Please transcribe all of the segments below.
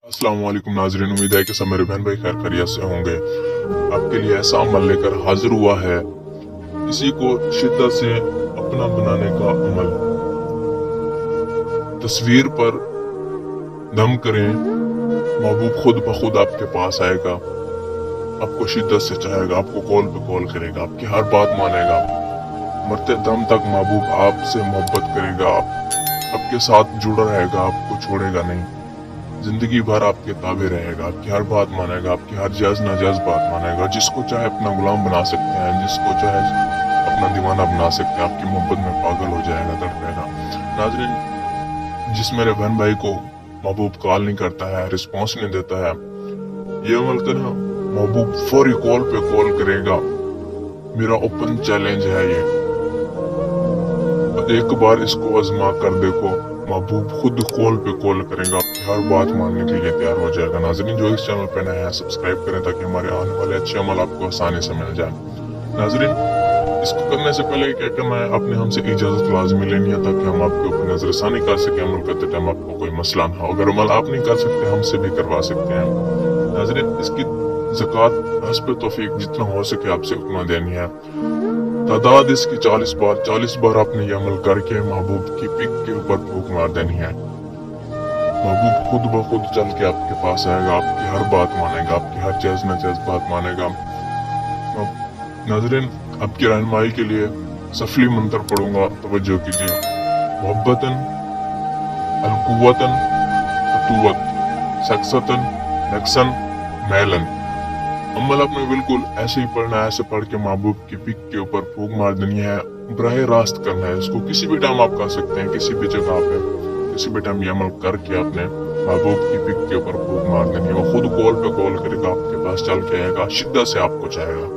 अस्सलाम वालेकुम नाज़रीन, उम्मीद है कि सब मेरे बहन भाई खैर खैरियत से होंगे। आपके लिए ऐसा अमल लेकर हाजिर हुआ है, किसी को शिद्दत से अपना बनाने का अमल। तस्वीर पर दम करें, महबूब खुद ब खुद आपके पास आएगा, आपको शिद्दत से चाहेगा, आपको कॉल पे कॉल करेगा, आपकी हर बात मानेगा। मरते दम तक महबूब आपसे मोहब्बत करेगा, आपके साथ जुड़ा रहेगा, आपको छोड़ेगा नहीं। जिंदगी भर आपके ताबे रहेगा, आपकी हर बात मानेगा, आपकी हर जायज नाजायज बात मानेगा। जिसको चाहे अपना गुलाम बना सकते हैं, जिसको चाहे अपना दीवाना बना सकते हैं, आपकी मोहब्बत में पागल हो जाएगा, तड़पेगा। नाज़रीन, जिस मेरे बहन भाई को महबूब कॉल नहीं करता है, रिस्पॉन्स नहीं देता है, ये अमल करना, महबूब फौरी कॉल पे कॉल करेगा। मेरा ओपन चैलेंज है ये, एक बार इसको आजमा कर देखो, महबूब खुद कॉल पे कॉल करेगा, आपकी हर बात मानने के लिए तैयार हो जाएगा। नाज़रीन, जो इस चैनल पे नए हैं सब्सक्राइब करें ताकि हमारे आने वाले अच्छे अमल आपको आसानी से मिल जाए। नाज़रीन, इसको करने से पहले क्या करना है, आपने हमसे इजाजत लाजमी लेनी है ताकि हम आपके ऊपर नजरसानी कर सके। अमल करते टाइम आपको कोई मसला ना हो, अगर अमल आप नहीं कर सकते हमसे भी करवा सकते हैं। नाज़रीन, इसकी ज़कात हस्ब तौफीक जितना हो सके आपसे उतना देनी है। तादाद इसकी 40 बार आपने ये अमल करके महबूब की पिक के ऊपर फूंक मार देनी है। महबूब खुद ब खुद चल के आपके पास आएगा, आपकी हर बात मानेगा, आपकी हर जायज नाजायज बात मानेगा। नाज़रीन, आपकी रहनुमाई के लिए सफली मंत्र पढ़ूंगा, तवज्जो कीजिए। मोहब्बतन अलकुवतन फतुवत सक्सतन नक्सन मैलन। अमल आपने बिल्कुल ऐसे ही पढ़ना है, ऐसे पढ़ के महबूब की पिक के ऊपर फूंक मार देनी है, बराह रास्त करना है। इसको किसी भी टाइम आप कर सकते हैं, किसी भी जगह पे, किसी भी टाइम ये अमल करके आपने महबूब की पिक के ऊपर फूंक मार देनी है। वो खुद कॉल पे कॉल करेगा, आपके पास चल के आएगा, शिद्दत से आपको चाहेगा।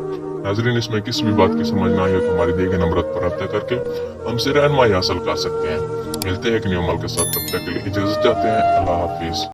नाज़रीन, इसमें किसी भी बात की समझ ना आए तो हमारी दिए गए नंबर पर रब्ता करके हमसे रहनुमाई हासिल कर सकते हैं। मिलते हैं एक नए अमल के साथ, तब तक के लिए इजाजत चाहते हैं। अल्लाह हाफिज।